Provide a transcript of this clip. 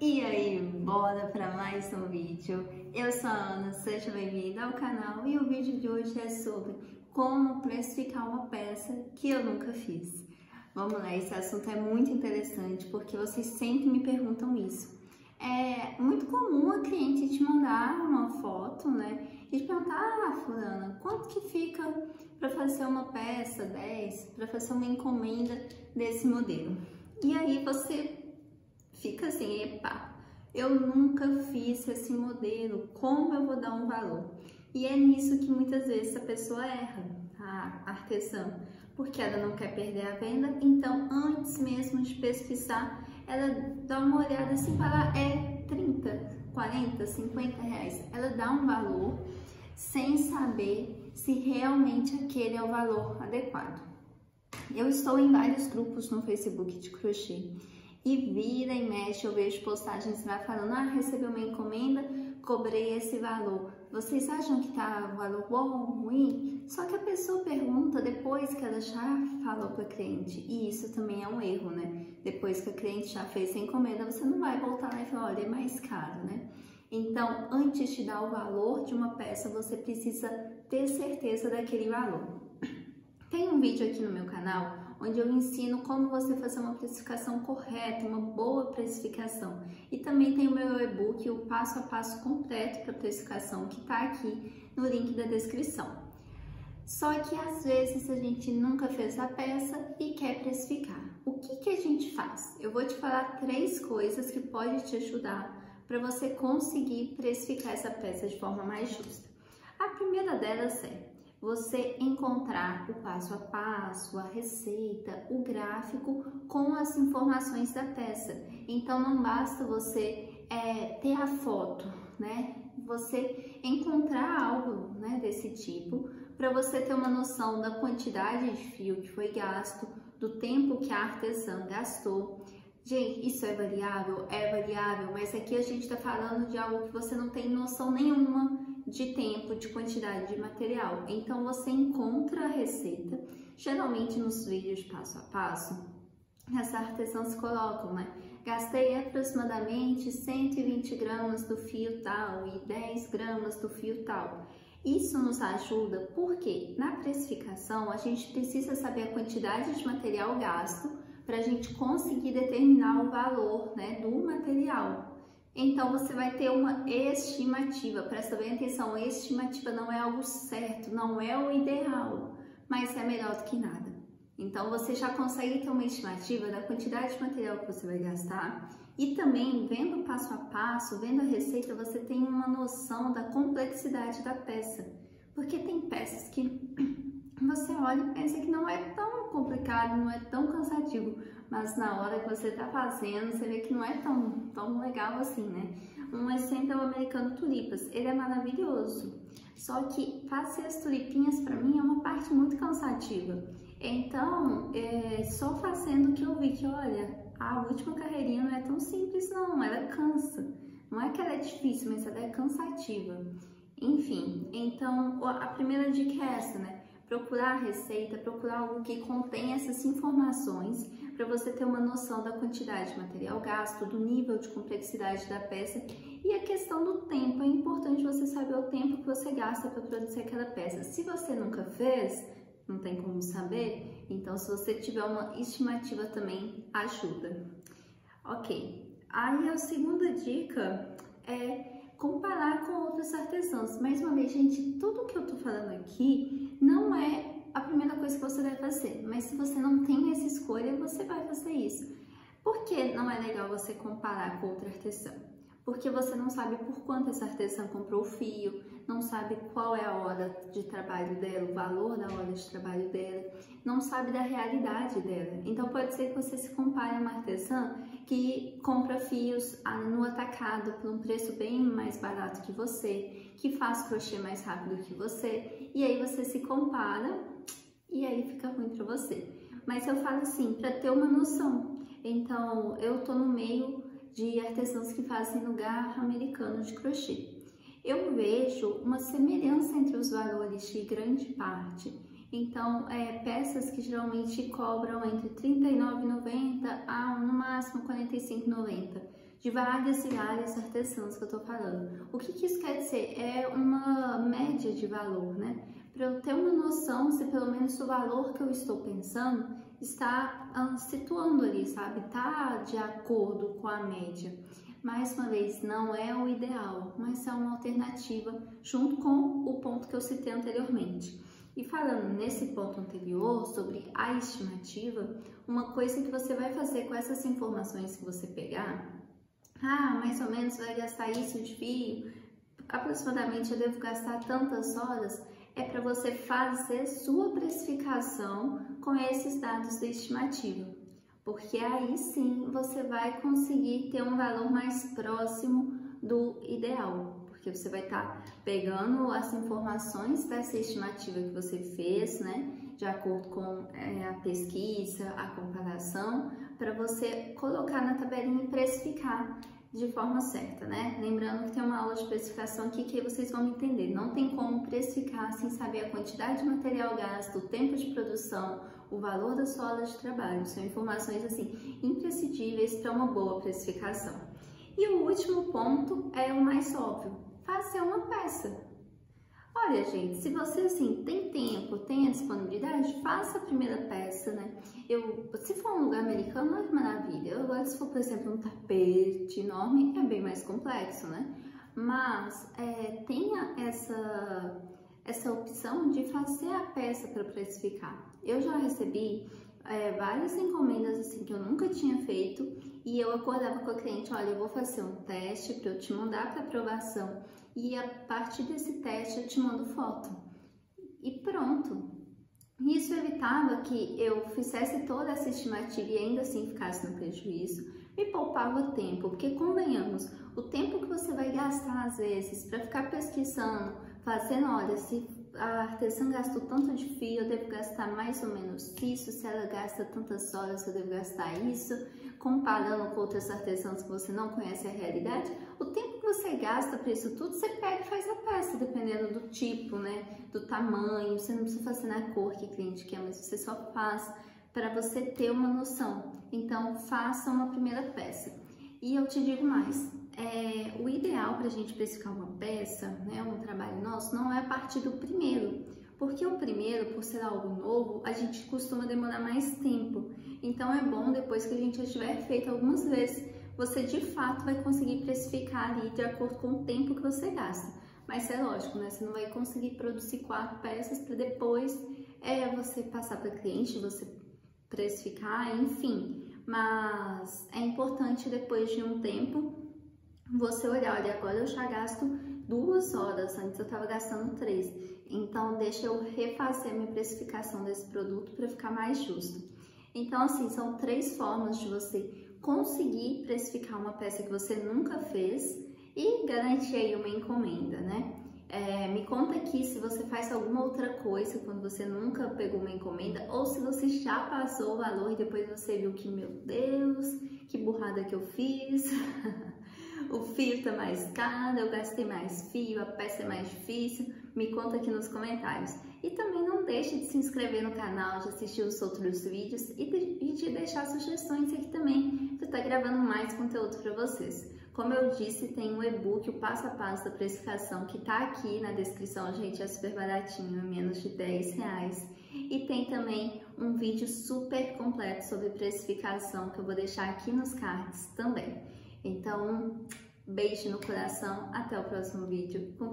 E aí, bora para mais um vídeo. Eu sou a Ana, seja bem-vinda ao canal e o vídeo de hoje é sobre como precificar uma peça que eu nunca fiz. Vamos lá, esse assunto é muito interessante porque vocês sempre me perguntam isso. É muito comum a cliente te mandar uma foto, né, e te perguntar: fulana, quanto que fica para fazer uma peça 10, para fazer uma encomenda desse modelo? E aí você fica assim: epa, eu nunca fiz esse modelo, como eu vou dar um valor? E é nisso que muitas vezes a pessoa erra, a artesã, porque ela não quer perder a venda. Então, antes mesmo de pesquisar, ela dá uma olhada assim, fala: é 30, 40, 50 reais. Ela dá um valor sem saber se realmente aquele é o valor adequado. Eu estou em vários grupos no Facebook de crochê e vira e mexe eu vejo postagens lá falando: recebi uma encomenda, cobrei esse valor. Vocês acham que tá um valor bom, ruim? Só que a pessoa pergunta depois que ela já falou para a cliente, e isso também é um erro, né? Depois que a cliente já fez a encomenda, você não vai voltar lá e falar: olha, é mais caro, né? Então, antes de dar o valor de uma peça, você precisa ter certeza daquele valor. Tem um vídeo aqui no meu canal onde eu ensino como você fazer uma precificação correta, uma boa precificação. E também tem o meu e-book, o passo a passo completo para precificação, que está aqui no link da descrição. Só que às vezes a gente nunca fez a peça e quer precificar. O que a gente faz? Eu vou te falar 3 coisas que podem te ajudar para você conseguir precificar essa peça de forma mais justa. A primeira delas é você encontrar o passo a passo, a receita, o gráfico com as informações da peça. Então não basta você ter a foto, né? Você encontrar algo, né, desse tipo, para você ter uma noção da quantidade de fio que foi gasto, do tempo que a artesã gastou. Gente, isso é variável? É variável, mas aqui a gente está falando de algo que você não tem noção nenhuma de tempo, de quantidade de material. Então você encontra a receita, geralmente nos vídeos passo a passo, as artesãs colocam, né? Gastei aproximadamente 120 gramas do fio tal e 10 gramas do fio tal. Isso nos ajuda porque na precificação a gente precisa saber a quantidade de material gasto para a gente conseguir determinar o valor, né, do material. Então você vai ter uma estimativa. Presta bem atenção, estimativa não é algo certo, não é o ideal, mas é melhor do que nada. Então você já consegue ter uma estimativa da quantidade de material que você vai gastar, e também vendo passo a passo, vendo a receita, você tem uma noção da complexidade da peça, porque tem peças que você olha e pensa que não é tão complicado, não é tão cansativo, mas na hora que você tá fazendo, você vê que não é tão legal assim, né? Um exemplo é o americano tulipas. Ele é maravilhoso, só que fazer as tulipinhas para mim é uma parte muito cansativa. Então, só fazendo que eu vi que, olha, a última carreirinha não é tão simples não, ela cansa. Não é que ela é difícil, mas ela é cansativa. Enfim, então a primeira dica é essa, né? Procurar a receita, procurar algo que contém essas informações para você ter uma noção da quantidade de material gasto, do nível de complexidade da peça e a questão do tempo. É importante você saber o tempo que você gasta para produzir aquela peça. Se você nunca fez, não tem como saber, então se você tiver uma estimativa também ajuda. Ok, aí a segunda dica é comparar com outros artesãos. Mais uma vez, gente, tudo que eu tô falando aqui não é a primeira coisa que você vai fazer, mas se você não tem essa escolha, você vai fazer isso. Por que não é legal você comparar com outra artesã? Porque você não sabe por quanto essa artesã comprou o fio, não sabe qual é a hora de trabalho dela, o valor da hora de trabalho dela, não sabe da realidade dela. Então pode ser que você se compare a uma artesã que compra fios no atacado por um preço bem mais barato que você, que faz crochê mais rápido que você, e aí você se compara e aí fica ruim para você. Mas eu falo assim, para ter uma noção. Então eu tô no meio de artesãos que fazem no garfo americano de crochê. Eu vejo uma semelhança entre os valores de grande parte. Então, peças que geralmente cobram entre R$ 39,90 a no máximo R$ 45,90. de várias e várias artesãs que eu tô falando. O que isso quer dizer? É uma média de valor, né? Para eu ter uma noção se pelo menos o valor que eu estou pensando está situando ali, sabe? Tá de acordo com a média. Mais uma vez, não é o ideal, mas é uma alternativa junto com o ponto que eu citei anteriormente. E falando nesse ponto anterior sobre a estimativa, uma coisa que você vai fazer com essas informações que você pegar, mais ou menos vai gastar isso de fio, aproximadamente eu devo gastar tantas horas, é para você fazer sua precificação com esses dados da estimativa, porque aí sim você vai conseguir ter um valor mais próximo do ideal. Porque você vai estar pegando as informações dessa estimativa que você fez, né, de acordo com a pesquisa, a comparação, para você colocar na tabelinha e precificar de forma certa, né? Lembrando que tem uma aula de precificação aqui que vocês vão entender. Não tem como precificar sem saber a quantidade de material gasto, o tempo de produção, o valor da sua hora de trabalho. São informações, assim, imprescindíveis para uma boa precificação. E o último ponto é o mais óbvio. Fazer uma peça. Olha, gente, se você assim tem tempo, tem a disponibilidade, faça a primeira peça, né? Se for um lugar americano, é maravilha. Agora, se for, por exemplo, um tapete enorme, é bem mais complexo, né? Mas tenha essa opção de fazer a peça para precificar. Eu já recebi várias encomendas assim que eu nunca tinha feito e eu acordava com a cliente, olha, eu vou fazer um teste para eu te mandar para aprovação e a partir desse teste eu te mando foto e pronto. Isso evitava que eu fizesse toda essa estimativa e ainda assim ficasse no prejuízo, me poupava tempo, porque convenhamos, o tempo que você vai gastar às vezes para ficar pesquisando, fazendo, olha, se a artesã gastou tanto de fio, eu devo gastar mais ou menos isso, se ela gasta tantas horas, eu devo gastar isso, comparando com outras artesãs que você não conhece a realidade, o tempo que você gasta para isso tudo, você pega e faz a peça, dependendo do tipo, né, do tamanho, você não precisa fazer na cor que o cliente quer, mas você só faz para você ter uma noção. Então, faça uma primeira peça. E eu te digo mais, o ideal para a gente precificar uma peça, né, um trabalho nosso, não é a partir do primeiro, porque o primeiro, por ser algo novo, a gente costuma demorar mais tempo. Então é bom, depois que a gente já tiver feito algumas vezes, você de fato vai conseguir precificar ali de acordo com o tempo que você gasta. Mas é lógico, né? Você não vai conseguir produzir 4 peças para depois você passar para cliente, você precificar, enfim. Mas é importante depois de um tempo você olhar, olha, agora eu já gasto 2 horas, antes eu estava gastando 3. Então deixa eu refazer a minha precificação desse produto para ficar mais justo. Então assim, são 3 formas de você conseguir precificar uma peça que você nunca fez e garantir aí uma encomenda, né? Me conta aqui se você faz alguma outra coisa quando você nunca pegou uma encomenda ou se você já passou o valor e depois você viu que, meu Deus, que burrada que eu fiz. O fio tá mais caro, eu gastei mais fio, a peça é mais difícil. Me conta aqui nos comentários. E também não deixe de se inscrever no canal, de assistir os outros vídeos e de deixar sugestões aqui também, para eu estar gravando mais conteúdo para vocês. Como eu disse, tem um e-book, o passo a passo da precificação, que tá aqui na descrição, gente, é super baratinho, é menos de R$10. E tem também um vídeo super completo sobre precificação, que eu vou deixar aqui nos cards também. Então, beijo no coração, até o próximo vídeo com